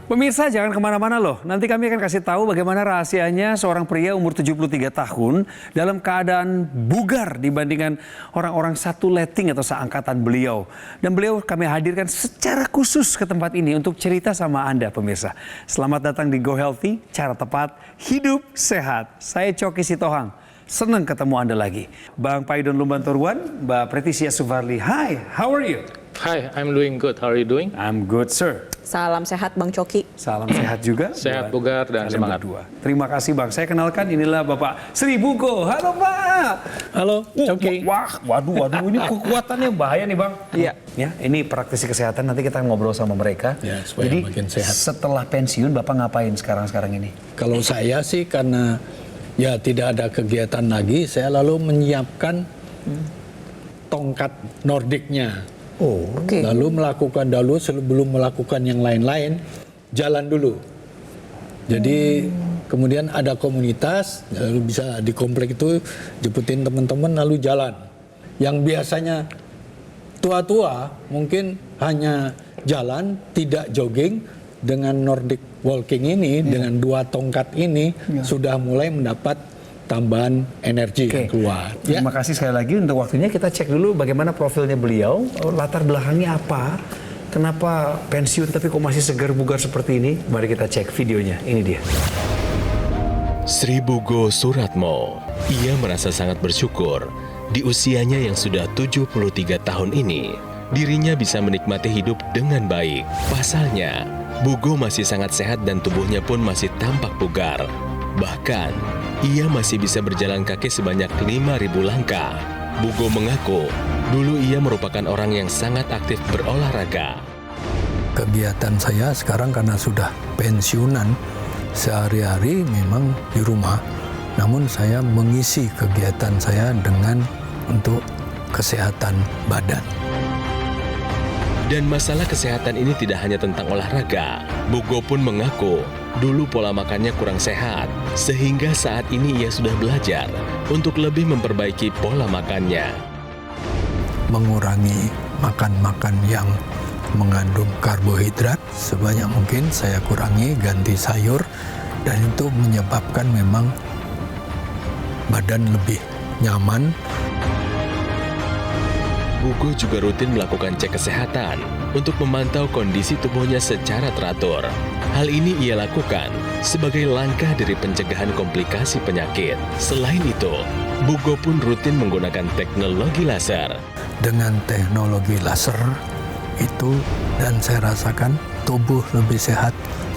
Pemirsa jangan kemana-mana loh, nanti kami akan kasih tahu bagaimana rahasianya seorang pria umur 73 tahun dalam keadaan bugar dibandingkan orang-orang satu letting atau seangkatan beliau. Dan beliau kami hadirkan secara khusus ke tempat ini untuk cerita sama Anda pemirsa. Selamat datang di Go Healthy, cara tepat, hidup sehat. Saya Coki Sitohang, senang ketemu Anda lagi. Bang Paidon Lumbantoruan, Mbak Pretisia Suvarli, hi, how are you? Hi, I'm doing good. How are you doing? I'm good, sir. Salam sehat Bang Coki. Salam sehat juga. Sehat, bugar, dan kalian semangat. berdua. Terima kasih Bang. Saya kenalkan inilah Bapak Sri Bugo. Halo Pak. Halo, Coki. Wah, waduh, ini kekuatannya bahaya nih Bang. Iya. Ya, ini praktisi kesehatan. Nanti kita ngobrol sama mereka. Ya, supaya Jadi makin sehat. setelah pensiun Bapak ngapain sekarang ini? Kalau saya sih karena ya tidak ada kegiatan lagi, saya lalu menyiapkan tongkat Nordicnya. Oh, Oke. Lalu melakukan sebelum melakukan yang lain-lain, jalan dulu. Jadi kemudian ada komunitas, lalu bisa di komplek itu jemputin teman-teman lalu jalan. Yang biasanya tua-tua mungkin hanya jalan, tidak jogging. Dengan Nordic walking ini, dengan dua tongkat ini sudah mulai mendapat tambahan energi yang keluar. Terima kasih sekali lagi untuk waktunya. Kita cek dulu bagaimana profilnya beliau, latar belakangnya apa, kenapa pensiun tapi kok masih segar bugar seperti ini. Mari kita cek videonya, ini dia. Sri Bugo Suratmo, ia merasa sangat bersyukur di usianya yang sudah 73 tahun ini, dirinya bisa menikmati hidup dengan baik. Pasalnya, Bugo masih sangat sehat dan tubuhnya pun masih tampak bugar. Bahkan, ia masih bisa berjalan kaki sebanyak 5.000 langkah. Bugo mengaku, dulu ia merupakan orang yang sangat aktif berolahraga. Kegiatan saya sekarang karena sudah pensiunan, sehari-hari memang di rumah. Namun saya mengisi kegiatan saya dengan untuk kesehatan badan. Dan masalah kesehatan ini tidak hanya tentang olahraga. Bugo pun mengaku, dulu pola makannya kurang sehat, sehingga saat ini ia sudah belajar untuk lebih memperbaiki pola makannya. Mengurangi makan-makan yang mengandung karbohidrat sebanyak mungkin saya kurangi, ganti sayur, dan itu menyebabkan memang badan lebih nyaman. Bugo juga rutin melakukan cek kesehatan untuk memantau kondisi tubuhnya secara teratur. Hal ini ia lakukan sebagai langkah dari pencegahan komplikasi penyakit. Selain itu, Bugo pun rutin menggunakan teknologi laser. Dengan teknologi laser itu, dan saya rasakan tubuh lebih sehat,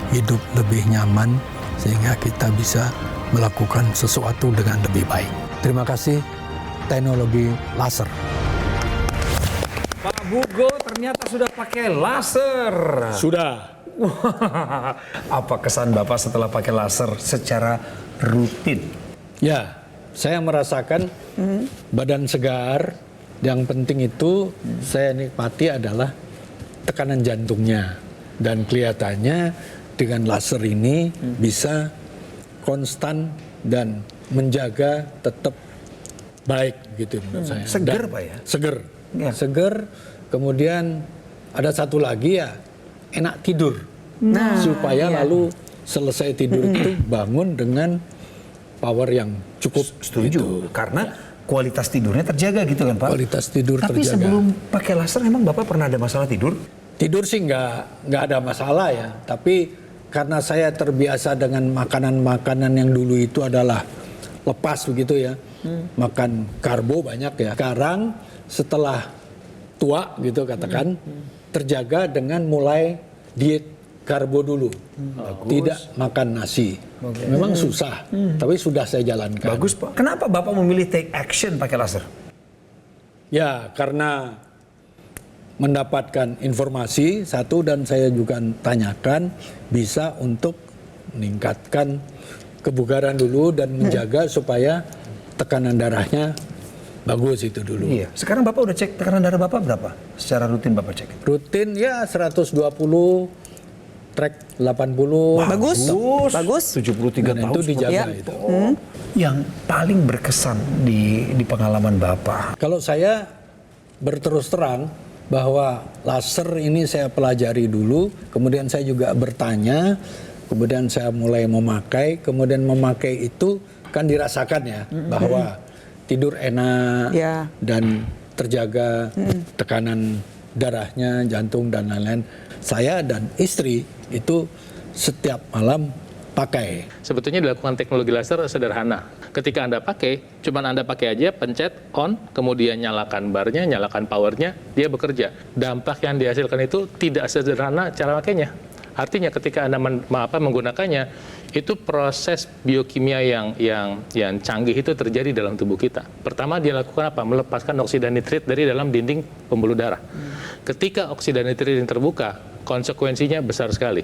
hidup lebih nyaman, sehingga kita bisa melakukan sesuatu dengan lebih baik. Terima kasih teknologi laser. Pak Bugo ternyata sudah pakai laser. Sudah. Apa kesan Bapak setelah pakai laser secara rutin? Ya, saya merasakan badan segar. Yang penting itu saya nikmati adalah tekanan jantungnya. Dan kelihatannya dengan laser ini bisa konstan dan menjaga tetap baik gitu menurut saya. Seger Pak ya? Seger. Ya. Seger. Kemudian ada satu lagi ya, enak tidur. Supaya lalu selesai tidur itu bangun dengan power yang cukup. Setuju. Karena kualitas tidurnya terjaga gitu kan Pak? Kualitas tidur Tapi terjaga. sebelum pakai laser emang Bapak pernah ada masalah tidur? Tidur sih nggak ada masalah ya. Tapi karena saya terbiasa dengan makanan-makanan yang dulu itu adalah lepas begitu ya. Makan karbo banyak ya. Sekarang setelah tua gitu katakan, terjaga dengan mulai diet karbo dulu. Tidak makan nasi. Memang susah, tapi sudah saya jalankan. Bagus Pak. Kenapa Bapak memilih take action pakai laser? Ya, karena mendapatkan informasi satu, dan saya juga tanyakan bisa untuk meningkatkan kebugaran dulu dan menjaga supaya tekanan darahnya bagus itu dulu. Iya. Sekarang Bapak udah cek tekanan darah Bapak berapa? Secara rutin Bapak cek? Rutin ya 120, track 80. Bagus. Bagus. 73 Dan tahun. itu dijaga Ya. itu. Yang paling berkesan di pengalaman Bapak? Kalau saya berterus terang, bahwa laser ini saya pelajari dulu, kemudian saya juga bertanya, kemudian saya mulai memakai, kemudian memakai itu kan dirasakan ya bahwa tidur enak Ya. dan terjaga tekanan darahnya, jantung dan lain-lain. Saya dan istri itu setiap malam pakai. Sebetulnya dilakukan teknologi laser sederhana. Ketika Anda pakai, cuman Anda pakai aja, pencet on, kemudian nyalakan barnya, nyalakan powernya, dia bekerja. Dampak yang dihasilkan itu tidak sederhana cara makainya. Artinya ketika Anda menggunakannya, itu proses biokimia yang canggih itu terjadi dalam tubuh kita. Pertama dia lakukan apa? Melepaskan oksida nitrit dari dalam dinding pembuluh darah. Ketika oksida nitrit yang terbuka, konsekuensinya besar sekali.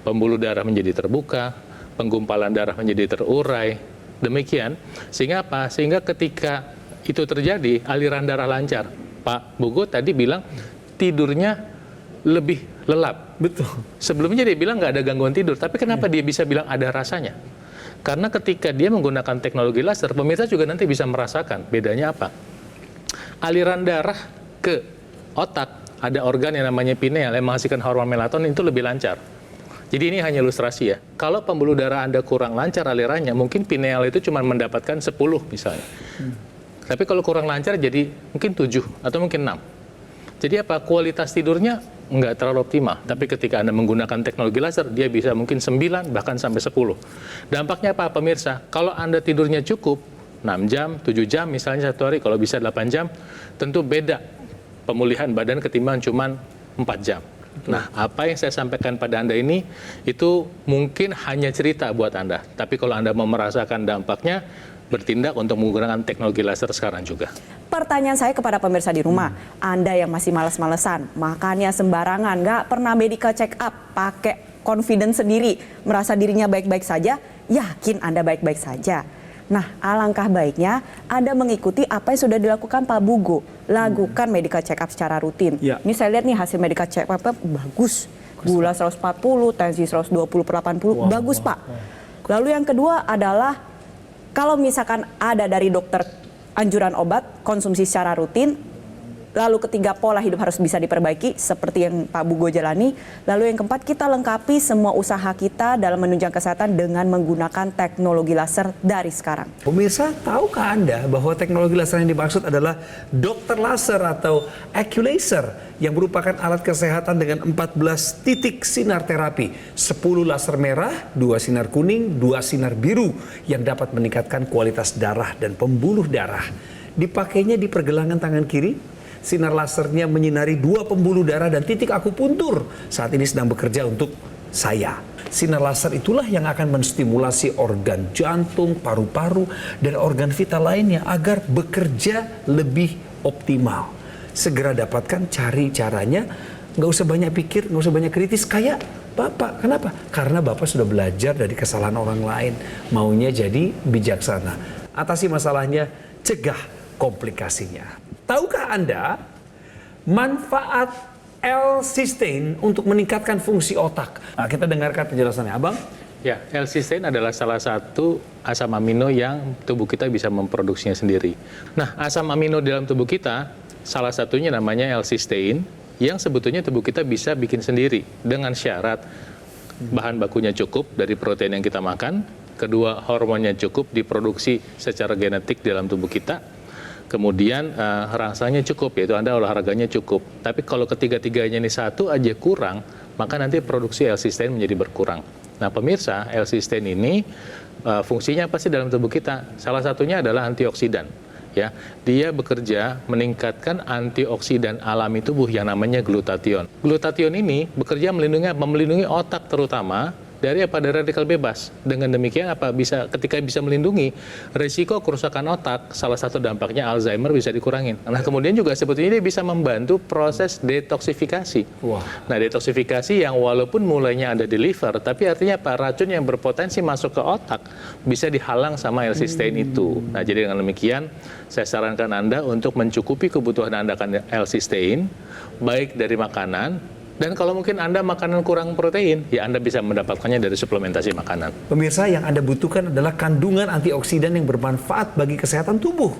Pembuluh darah menjadi terbuka, penggumpalan darah menjadi terurai. Demikian, sehingga apa? Sehingga ketika itu terjadi, aliran darah lancar. Pak Bugo tadi bilang tidurnya lebih lelap. Betul. Sebelumnya dia bilang nggak ada gangguan tidur, tapi kenapa dia bisa bilang ada rasanya? Karena ketika dia menggunakan teknologi laser, pemirsa juga nanti bisa merasakan bedanya apa. Aliran darah ke otak, ada organ yang namanya pineal yang menghasilkan hormon melatonin itu lebih lancar. Jadi ini hanya ilustrasi ya. Kalau pembuluh darah Anda kurang lancar alirannya, mungkin pineal itu cuma mendapatkan 10 misalnya. Tapi kalau kurang lancar jadi mungkin 7 atau mungkin 6. Jadi apa? Kualitas tidurnya nggak terlalu optimal. Tapi ketika Anda menggunakan teknologi laser, dia bisa mungkin 9 bahkan sampai 10. Dampaknya apa pemirsa? Kalau Anda tidurnya cukup, 6 jam, 7 jam misalnya satu hari, kalau bisa 8 jam, tentu beda pemulihan badan ketimbang cuma 4 jam. Nah, apa yang saya sampaikan pada Anda ini, itu mungkin hanya cerita buat Anda. Tapi kalau Anda mau merasakan dampaknya, bertindak untuk menggunakan teknologi laser sekarang juga. Pertanyaan saya kepada pemirsa di rumah, Anda yang masih males-malesan, makannya sembarangan, nggak pernah medical check up, pakai confidence sendiri, merasa dirinya baik-baik saja, yakin Anda baik-baik saja. Nah, alangkah baiknya Anda mengikuti apa yang sudah dilakukan Pak Bugo. Lakukan medical check up secara rutin. Ya. Ini saya lihat nih hasil medical check up bagus. Gula 140, tensi 120/80, bagus Pak. Lalu yang kedua adalah kalau misalkan ada dari dokter anjuran obat, konsumsi secara rutin. Lalu ketiga, pola hidup harus bisa diperbaiki seperti yang Pak Bugo jalani. Lalu yang keempat, kita lengkapi semua usaha kita dalam menunjang kesehatan dengan menggunakan teknologi laser dari sekarang. Pemirsa, tahukah Anda bahwa teknologi laser yang dimaksud adalah dokter laser atau Aculaser yang merupakan alat kesehatan dengan 14 titik sinar terapi, 10 laser merah, 2 sinar kuning, 2 sinar biru yang dapat meningkatkan kualitas darah dan pembuluh darah. Dipakainya di pergelangan tangan kiri. Sinar lasernya menyinari 2 pembuluh darah dan titik akupuntur. Saat ini sedang bekerja untuk saya. Sinar laser itulah yang akan menstimulasi organ jantung, paru-paru, dan organ vital lainnya agar bekerja lebih optimal. Segera dapatkan, cari caranya. Nggak usah banyak pikir, nggak usah banyak kritis. Kayak Bapak, kenapa? Karena Bapak sudah belajar dari kesalahan orang lain. Maunya jadi bijaksana. Atasi masalahnya, cegah komplikasinya. Tahukah Anda manfaat L-cysteine untuk meningkatkan fungsi otak? Nah, kita dengarkan penjelasannya, Abang. Ya, L-cysteine adalah salah satu asam amino yang tubuh kita bisa memproduksinya sendiri. Nah, asam amino dalam tubuh kita, salah satunya namanya L-cysteine, yang sebetulnya tubuh kita bisa bikin sendiri dengan syarat bahan bakunya cukup dari protein yang kita makan, kedua hormonnya cukup diproduksi secara genetik dalam tubuh kita, kemudian rasanya cukup, yaitu Anda olahraganya cukup. Tapi kalau ketiga-tiganya ini satu aja kurang, maka nanti produksi L-cysteine menjadi berkurang. Nah pemirsa, L-cysteine ini fungsinya apa sih dalam tubuh kita? Salah satunya adalah antioksidan. Ya, dia bekerja meningkatkan antioksidan alami tubuh yang namanya glutathione. Glutathione ini bekerja melindungi otak terutama dari radikal bebas. Dengan demikian ketika bisa melindungi, risiko kerusakan otak, salah satu dampaknya Alzheimer bisa dikurangin. Nah, kemudian juga sebetulnya dia bisa membantu proses detoksifikasi. Wah. Nah, detoksifikasi yang walaupun mulainya ada di liver, tapi artinya racun yang berpotensi masuk ke otak bisa dihalang sama L-cysteine itu. Nah, jadi dengan demikian saya sarankan Anda untuk mencukupi kebutuhan Anda akan L-cysteine, baik dari makanan. Dan kalau mungkin Anda makanan kurang protein, ya Anda bisa mendapatkannya dari suplementasi makanan. Pemirsa, yang Anda butuhkan adalah kandungan antioksidan yang bermanfaat bagi kesehatan tubuh.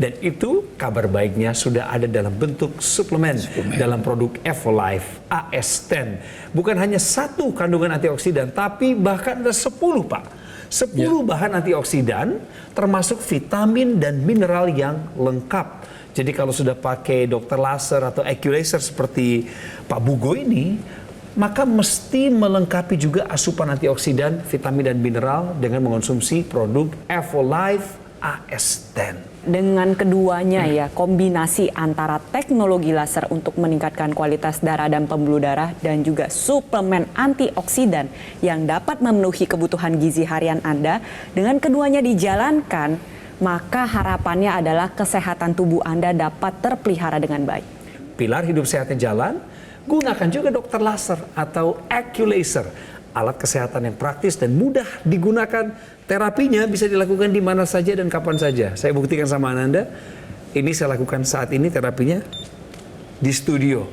Dan itu kabar baiknya sudah ada dalam bentuk suplemen dalam produk Evolife AS10. Bukan hanya 1 kandungan antioksidan, tapi bahkan ada 10 Pak. 10 bahan antioksidan termasuk vitamin dan mineral yang lengkap. Jadi kalau sudah pakai Dr. Laser atau Equalaser seperti Pak Bugo ini, maka mesti melengkapi juga asupan antioksidan, vitamin dan mineral dengan mengonsumsi produk Evolife AS10. Dengan keduanya ya, kombinasi antara teknologi laser untuk meningkatkan kualitas darah dan pembuluh darah dan juga suplemen antioksidan yang dapat memenuhi kebutuhan gizi harian Anda, dengan keduanya dijalankan, maka harapannya adalah kesehatan tubuh Anda dapat terpelihara dengan baik. Pilar hidup sehatnya jalan, gunakan juga Dr. Laser atau Equalaser, alat kesehatan yang praktis dan mudah digunakan. Terapinya bisa dilakukan di mana saja dan kapan saja. Saya buktikan sama Ananda, ini saya lakukan saat ini terapinya di studio.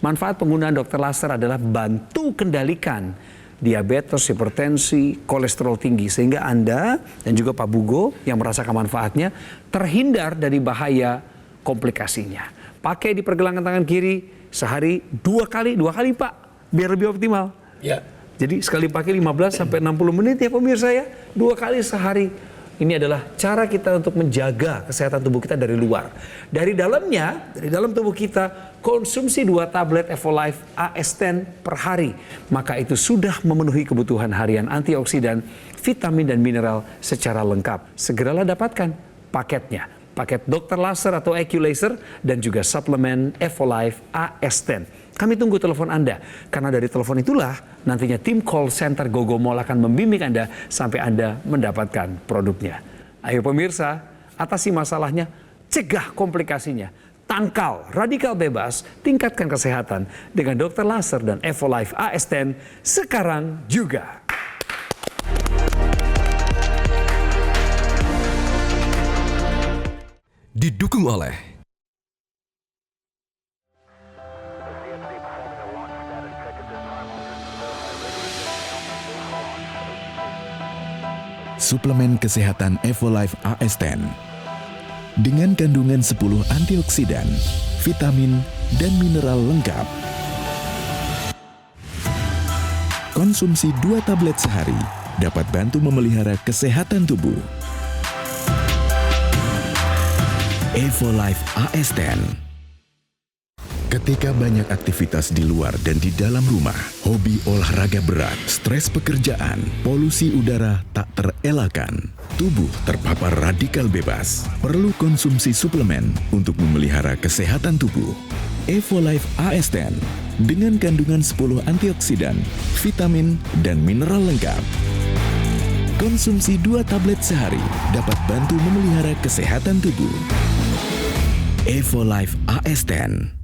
Manfaat penggunaan Dr. Laser adalah bantu kendalikan diabetes, hipertensi, kolesterol tinggi, sehingga Anda dan juga Pak Bugo yang merasakan manfaatnya terhindar dari bahaya komplikasinya. Pakai di pergelangan tangan kiri sehari 2 kali Pak, biar lebih optimal. Ya. Jadi sekali pakai 15 sampai 60 menit ya pemirsa ya, 2 kali sehari. Ini adalah cara kita untuk menjaga kesehatan tubuh kita dari luar. Dari dalamnya, dari dalam tubuh kita, konsumsi 2 tablet Evolife AS10 per hari. Maka itu sudah memenuhi kebutuhan harian antioksidan, vitamin dan mineral secara lengkap. Segeralah dapatkan paketnya. Paket Dr. Laser atau Equalaser dan juga suplemen Evolife AS10. Kami tunggu telepon Anda, karena dari telepon itulah nantinya tim call center Gogomol akan membimbing Anda sampai Anda mendapatkan produknya. Ayo pemirsa, atasi masalahnya, cegah komplikasinya, tangkal radikal bebas, tingkatkan kesehatan dengan Dr. Laser dan Evolife AS10 sekarang juga. Didukung oleh suplemen kesehatan Evolife AS10 dengan kandungan 10 antioksidan, vitamin, dan mineral lengkap. Konsumsi 2 tablet sehari dapat bantu memelihara kesehatan tubuh. Evolife AS10. Ketika banyak aktivitas di luar dan di dalam rumah, hobi olahraga berat, stres pekerjaan, polusi udara tak terelakkan, tubuh terpapar radikal bebas, perlu konsumsi suplemen untuk memelihara kesehatan tubuh. Evolife AS10 dengan kandungan 10 antioksidan, vitamin, dan mineral lengkap. Konsumsi 2 tablet sehari dapat bantu memelihara kesehatan tubuh. Evolife AS10.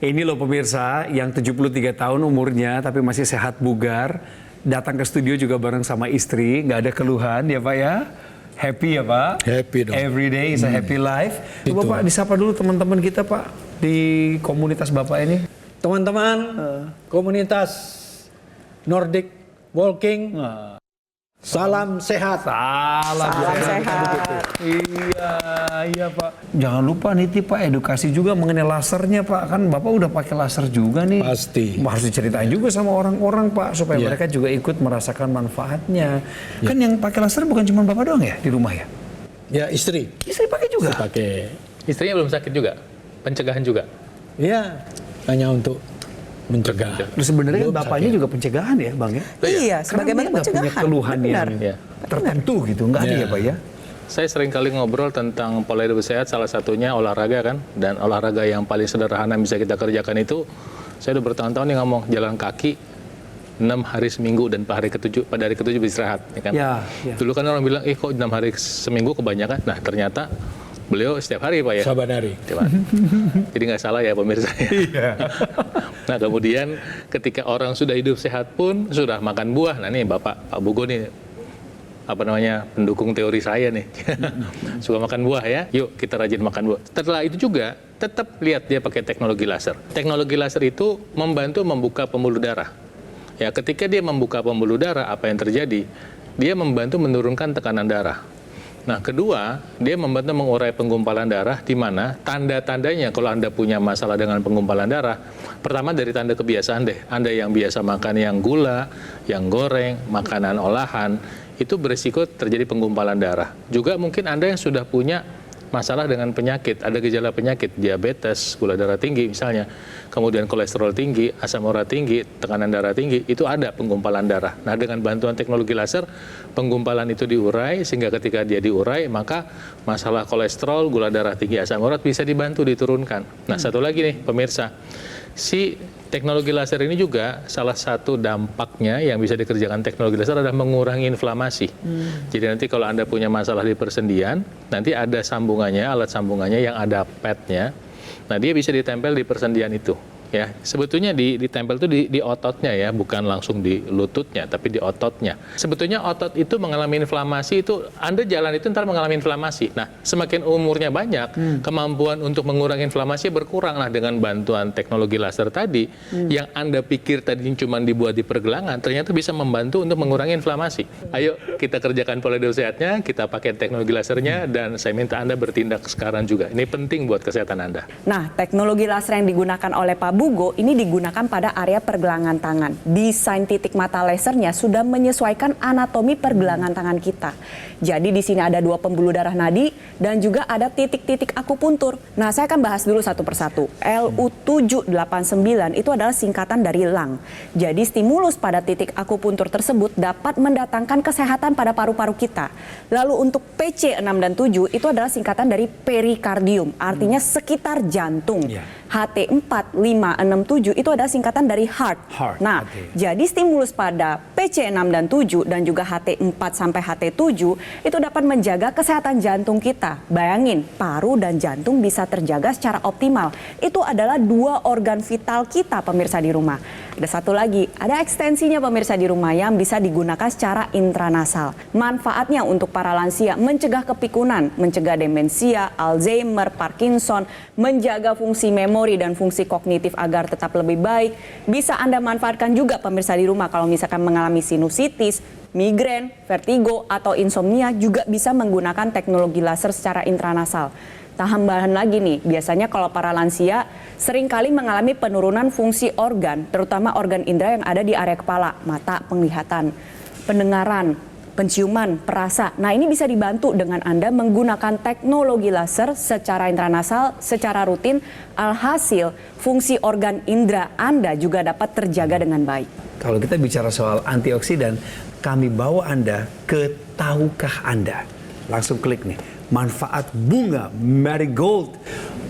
Ini loh pemirsa yang 73 tahun umurnya tapi masih sehat bugar. Datang ke studio juga bareng sama istri, nggak ada keluhan ya Pak ya. Happy ya Pak? Happy dong. Every day is a happy life. Coba Itu. Pak disapa dulu teman-teman kita Pak di komunitas Bapak ini. Teman-teman, komunitas Nordic Walking, salam sehat. Salam sehat. Iya Pak. Jangan lupa nih Pak, edukasi juga mengenai lasernya Pak. Kan Bapak udah pakai laser juga nih. Pasti. Harus diceritain juga sama orang-orang Pak, supaya Iya. mereka juga ikut merasakan manfaatnya. Kan yang pakai laser bukan cuma Bapak doang ya di rumah ya? Ya, istri. Istri pakai juga? Pakai. Istrinya belum sakit juga, pencegahan juga. Ya, hanya untuk mencegah. Terus sebenarnya Belum bapaknya sakit. juga pencegahan ya Bang ya? Iya, Karena sebagai dia bentuk nggak punya pencegahan. keluhan Benar. yang Ya. tertentu gitu, nggak ada Iya. ya Pak ya? Saya sering kali ngobrol tentang pola hidup sehat, salah satunya olahraga kan. Dan olahraga yang paling sederhana yang bisa kita kerjakan itu, saya udah bertahun-tahun nih ngomong, jalan kaki 6 hari seminggu dan pada hari ke-7 beristirahat. Ya kan? Ya, ya. Dulu kan orang bilang, kok 6 hari seminggu kebanyakan. Nah ternyata beliau setiap hari Pak ya. Saban hari. Coba. Jadi nggak salah ya pemirsa. Iya. Nah kemudian ketika orang sudah hidup sehat pun sudah makan buah. Nah nih Pak Bugo nih pendukung teori saya nih. Suka makan buah ya. Yuk kita rajin makan buah. Setelah itu juga tetap lihat dia pakai teknologi laser. Teknologi laser itu membantu membuka pembuluh darah. Ya ketika dia membuka pembuluh darah, apa yang terjadi? dia membantu menurunkan tekanan darah. Nah, kedua, dia membantu mengurai penggumpalan darah, di mana tanda-tandanya kalau Anda punya masalah dengan penggumpalan darah, pertama dari tanda kebiasaan deh. Anda yang biasa makan yang gula, yang goreng, makanan olahan, itu berisiko terjadi penggumpalan darah. Juga mungkin Anda yang sudah punya masalah dengan penyakit, ada gejala penyakit, diabetes, gula darah tinggi misalnya, kemudian kolesterol tinggi, asam urat tinggi, tekanan darah tinggi, itu ada penggumpalan darah. Nah, dengan bantuan teknologi laser, penggumpalan itu diurai, sehingga ketika dia diurai, maka masalah kolesterol, gula darah tinggi, asam urat bisa dibantu diturunkan. Nah, satu lagi nih pemirsa, si teknologi laser ini juga salah satu dampaknya yang bisa dikerjakan teknologi laser adalah mengurangi inflamasi. Jadi nanti kalau Anda punya masalah di persendian, nanti ada sambungannya, alat sambungannya yang ada padnya. Nah, dia bisa ditempel di persendian itu. Ya, sebetulnya ditempel itu di ototnya ya, bukan langsung di lututnya, tapi di ototnya. Sebetulnya otot itu mengalami inflamasi, itu Anda jalan itu ntar mengalami inflamasi. Nah, semakin umurnya banyak, kemampuan untuk mengurangi inflamasi berkurang. Nah, dengan bantuan teknologi laser tadi, yang Anda pikir tadi cuma dibuat di pergelangan, ternyata bisa membantu untuk mengurangi inflamasi. Ayo kita kerjakan pola hidup sehatnya, kita pakai teknologi lasernya, dan saya minta Anda bertindak sekarang juga. Ini penting buat kesehatan Anda. Nah, teknologi laser yang digunakan oleh Pak Bugo ini digunakan pada area pergelangan tangan. Desain titik mata lasernya sudah menyesuaikan anatomi pergelangan tangan kita. Jadi di sini ada 2 pembuluh darah nadi dan juga ada titik-titik akupuntur. Nah, saya akan bahas dulu satu persatu. LU789 itu adalah singkatan dari lung. Jadi stimulus pada titik akupuntur tersebut dapat mendatangkan kesehatan pada paru-paru kita. Lalu untuk PC6 dan 7 itu adalah singkatan dari perikardium, artinya sekitar jantung. HT4, 5, 6, 7 itu adalah singkatan dari heart. Nah, jadi stimulus pada PC6 dan 7 dan juga HT4 sampai HT7 itu dapat menjaga kesehatan jantung kita. Bayangin, paru dan jantung bisa terjaga secara optimal. Itu adalah 2 organ vital kita, pemirsa di rumah. Ada satu lagi, ada ekstensinya pemirsa di rumah yang bisa digunakan secara intranasal. Manfaatnya untuk para lansia, mencegah kepikunan, mencegah demensia, Alzheimer, Parkinson, menjaga fungsi memori dan fungsi kognitif agar tetap lebih baik. Bisa Anda manfaatkan juga pemirsa di rumah kalau misalkan mengalami sinusitis, migrain, vertigo, atau insomnia, juga bisa menggunakan teknologi laser secara intranasal. Tambahan lagi nih, biasanya kalau para lansia seringkali mengalami penurunan fungsi organ, terutama organ indera yang ada di area kepala, mata, penglihatan, pendengaran, penciuman, perasa. Nah, ini bisa dibantu dengan Anda menggunakan teknologi laser secara intranasal, secara rutin. Alhasil, fungsi organ indera Anda juga dapat terjaga dengan baik. Kalau kita bicara soal antioksidan, kami bawa Anda ke tahukah Anda? Langsung klik nih. Manfaat bunga marigold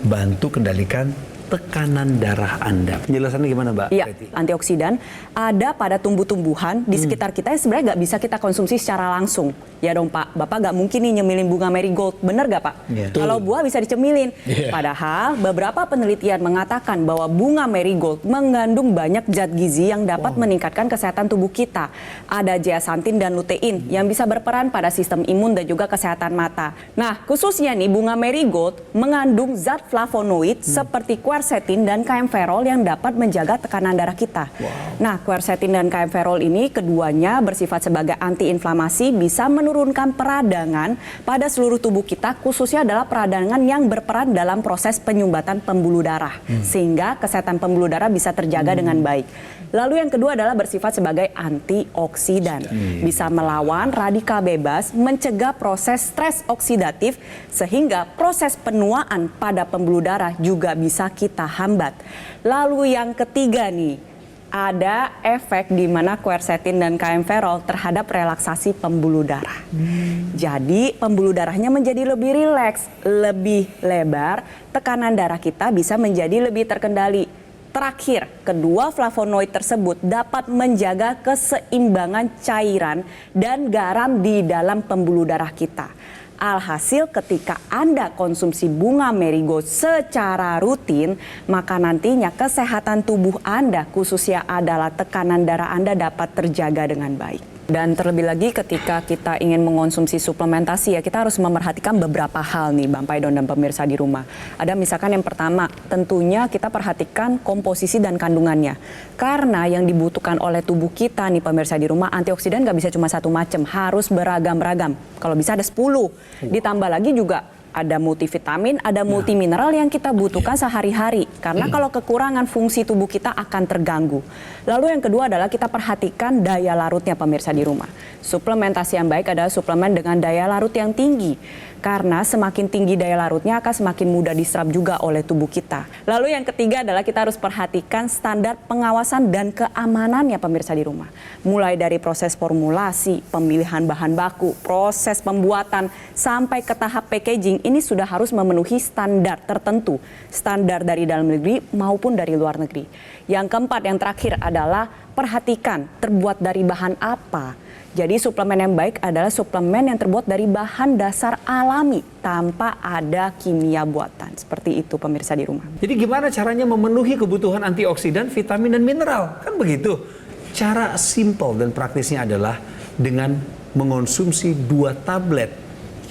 bantu kendalikan tekanan darah Anda. Penjelasannya gimana, Mbak? Iya, antioksidan ada pada tumbuh-tumbuhan di sekitar kita yang sebenarnya nggak bisa kita konsumsi secara langsung. Ya dong Pak, Bapak nggak mungkin nih nyemilin bunga marigold, bener nggak Pak? Yeah. Kalau buah bisa dicemilin. Yeah. Padahal beberapa penelitian mengatakan bahwa bunga marigold mengandung banyak zat gizi yang dapat meningkatkan kesehatan tubuh kita. Ada zeaxanthin dan lutein yang bisa berperan pada sistem imun dan juga kesehatan mata. Nah, khususnya nih bunga marigold mengandung zat flavonoid seperti quercetin dan kaempferol yang dapat menjaga tekanan darah kita. Nah, quercetin dan kaempferol ini keduanya bersifat sebagai antiinflamasi, bisa menurunkan peradangan pada seluruh tubuh kita, khususnya adalah peradangan yang berperan dalam proses penyumbatan pembuluh darah, sehingga kesehatan pembuluh darah bisa terjaga dengan baik. Lalu yang kedua adalah bersifat sebagai antioksidan, bisa melawan radikal bebas, mencegah proses stres oksidatif, sehingga proses penuaan pada pembuluh darah juga bisa kita hambat. Lalu yang ketiga nih, ada efek di mana quercetin dan kaempferol terhadap relaksasi pembuluh darah. Jadi pembuluh darahnya menjadi lebih rileks, lebih lebar, tekanan darah kita bisa menjadi lebih terkendali. Terakhir, kedua flavonoid tersebut dapat menjaga keseimbangan cairan dan garam di dalam pembuluh darah kita. Alhasil ketika Anda konsumsi bunga marigold secara rutin, maka nantinya kesehatan tubuh Anda khususnya adalah tekanan darah Anda dapat terjaga dengan baik. Dan terlebih lagi ketika kita ingin mengonsumsi suplementasi ya kita harus memerhatikan beberapa hal nih Bang Paidon dan pemirsa di rumah. Ada misalkan yang pertama tentunya kita perhatikan komposisi dan kandungannya. Karena yang dibutuhkan oleh tubuh kita nih pemirsa di rumah antioksidan nggak bisa cuma satu macam, harus beragam-ragam. Kalau bisa ada 10. Ditambah lagi juga ada multivitamin, ada multimineral yang kita butuhkan sehari-hari. Karena kalau kekurangan fungsi tubuh kita akan terganggu. Lalu yang kedua adalah kita perhatikan daya larutnya pemirsa di rumah. Suplementasi yang baik adalah suplemen dengan daya larut yang tinggi. Karena semakin tinggi daya larutnya akan semakin mudah diserap juga oleh tubuh kita. Lalu yang ketiga adalah kita harus perhatikan standar pengawasan dan keamanannya pemirsa di rumah. Mulai dari proses formulasi, pemilihan bahan baku, proses pembuatan, sampai ke tahap packaging, ini sudah harus memenuhi standar tertentu. Standar dari dalam negeri maupun dari luar negeri. Yang keempat, yang terakhir adalah perhatikan terbuat dari bahan apa. Jadi suplemen yang baik adalah suplemen yang terbuat dari bahan dasar alami tanpa ada kimia buatan. Seperti itu pemirsa di rumah. Jadi gimana caranya memenuhi kebutuhan antioksidan, vitamin, dan mineral? Kan begitu. Cara simpel dan praktisnya adalah dengan mengonsumsi 2 tablet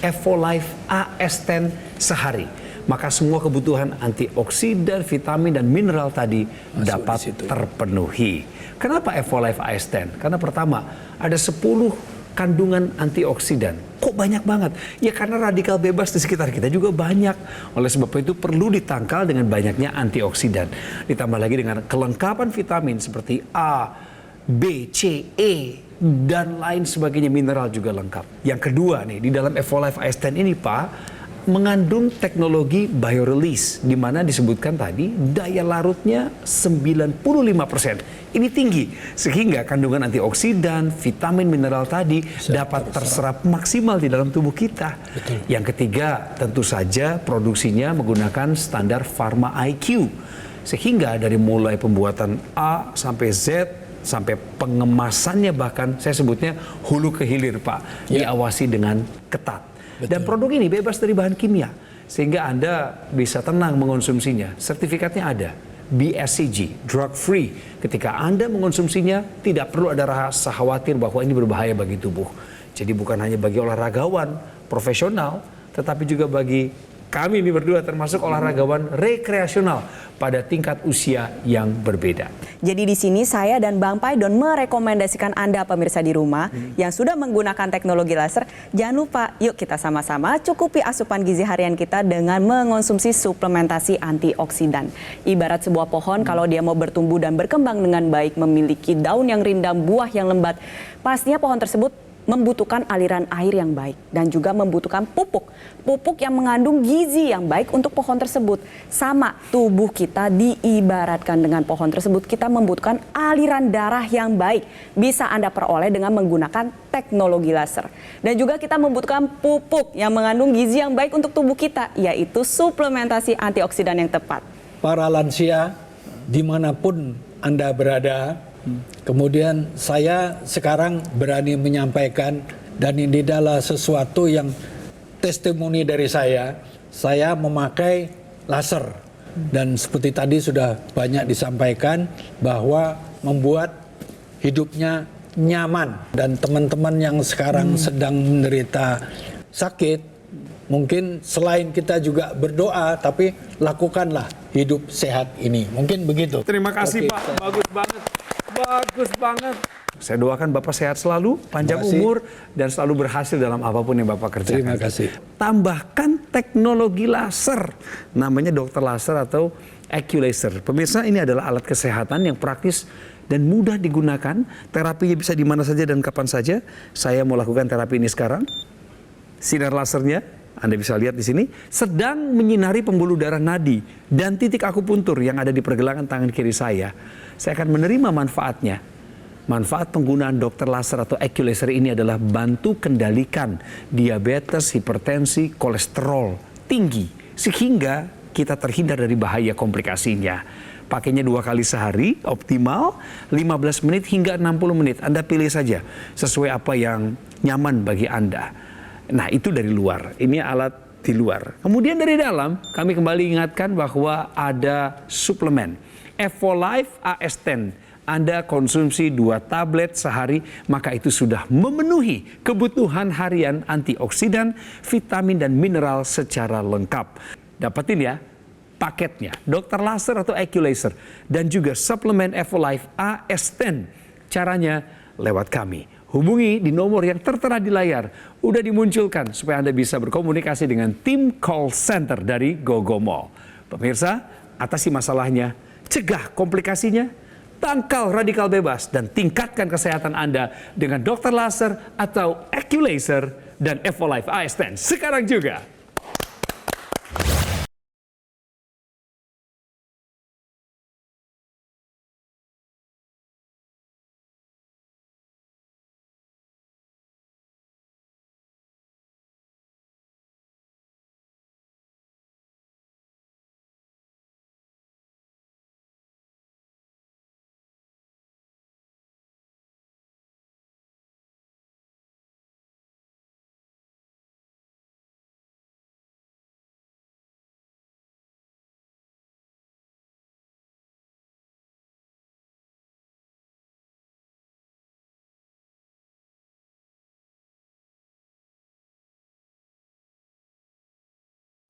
Evolife AS10 sehari. Maka semua kebutuhan antioksidan, vitamin, dan mineral tadi dapat terpenuhi. Kenapa Evolife AS10? Karena pertama, ada 10 kandungan antioksidan. Kok banyak banget? Ya karena radikal bebas di sekitar kita juga banyak. Oleh sebab itu perlu ditangkal dengan banyaknya antioksidan. Ditambah lagi dengan kelengkapan vitamin seperti A, B, C, E, dan lain sebagainya, mineral juga lengkap. Yang kedua nih, di dalam Evolife AS10 ini Pak, mengandung teknologi biorelease, di mana disebutkan tadi daya larutnya 95%. Ini tinggi, sehingga kandungan antioksidan, vitamin, mineral tadi dapat terserap maksimal di dalam tubuh kita. Betul. Yang ketiga, tentu saja produksinya menggunakan standar Pharma IQ, sehingga dari mulai pembuatan A sampai Z, sampai pengemasannya bahkan saya sebutnya hulu ke hilir Pak, diawasi dengan ketat. Dan produk ini bebas dari bahan kimia, sehingga Anda bisa tenang mengonsumsinya. Sertifikatnya ada, BSCG, drug free. Ketika Anda mengonsumsinya, tidak perlu ada rasa khawatir bahwa ini berbahaya bagi tubuh. Jadi bukan hanya bagi olahragawan profesional, tetapi juga bagi kami ini berdua termasuk olahragawan rekreasional pada tingkat usia yang berbeda. Jadi di sini saya dan Bang Paidon merekomendasikan Anda pemirsa di rumah yang sudah menggunakan teknologi laser, jangan lupa yuk kita sama-sama cukupi asupan gizi harian kita dengan mengonsumsi suplementasi antioksidan. Ibarat sebuah pohon kalau dia mau bertumbuh dan berkembang dengan baik, memiliki daun yang rindang, buah yang lembat, pastinya pohon tersebut membutuhkan aliran air yang baik dan juga membutuhkan pupuk yang mengandung gizi yang baik untuk pohon tersebut. Sama tubuh kita diibaratkan dengan pohon tersebut, kita membutuhkan aliran darah yang baik, bisa Anda peroleh dengan menggunakan teknologi laser. Dan juga kita membutuhkan pupuk yang mengandung gizi yang baik untuk tubuh kita, yaitu suplementasi antioksidan yang tepat. Para lansia dimanapun Anda berada, kemudian saya sekarang berani menyampaikan, dan ini adalah sesuatu yang testimoni dari saya memakai laser. Dan seperti tadi sudah banyak disampaikan bahwa membuat hidupnya nyaman. Dan teman-teman yang sekarang sedang menderita sakit, mungkin selain kita juga berdoa, tapi lakukanlah hidup sehat ini. Mungkin begitu. Terima kasih Pak, bagus banget. Bagus banget. Saya doakan Bapak sehat selalu, panjang umur, dan selalu berhasil dalam apapun yang Bapak kerjakan. Terima kasih. Tambahkan teknologi laser, namanya dokter laser atau AccuLaser. Pemirsa, ini adalah alat kesehatan yang praktis dan mudah digunakan. Terapinya bisa di mana saja dan kapan saja. Saya mau lakukan terapi ini sekarang. Sinar lasernya, Anda bisa lihat di sini, sedang menyinari pembuluh darah nadi dan titik akupuntur yang ada di pergelangan tangan kiri saya. Saya akan menerima manfaatnya. Manfaat penggunaan dokter laser atau AccuLaser ini adalah bantu kendalikan diabetes, hipertensi, kolesterol tinggi, sehingga kita terhindar dari bahaya komplikasinya. Pakainya 2 kali sehari, optimal 15 menit hingga 60 menit. Anda pilih saja sesuai apa yang nyaman bagi Anda. Nah, itu dari luar. Ini alat di luar. Kemudian dari dalam, kami kembali ingatkan bahwa ada suplemen Evolife AS10 Anda konsumsi 2 tablet sehari, maka itu sudah memenuhi kebutuhan harian antioksidan, vitamin, dan mineral secara lengkap. Dapetin ya paketnya, Dr. Laser atau Equalaser, dan juga suplemen Evolife AS10. Caranya lewat kami. Hubungi di nomor yang tertera di layar. Udah dimunculkan supaya Anda bisa berkomunikasi dengan tim call center dari GoGo Mall. Pemirsa, atasi masalahnya, cegah komplikasinya, tangkal radikal bebas, dan tingkatkan kesehatan Anda dengan Dr. Laser atau Equalaser dan Evolife AS10 sekarang juga.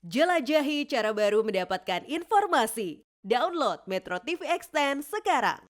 Jelajahi cara baru mendapatkan informasi. Download Metro TV Extend sekarang.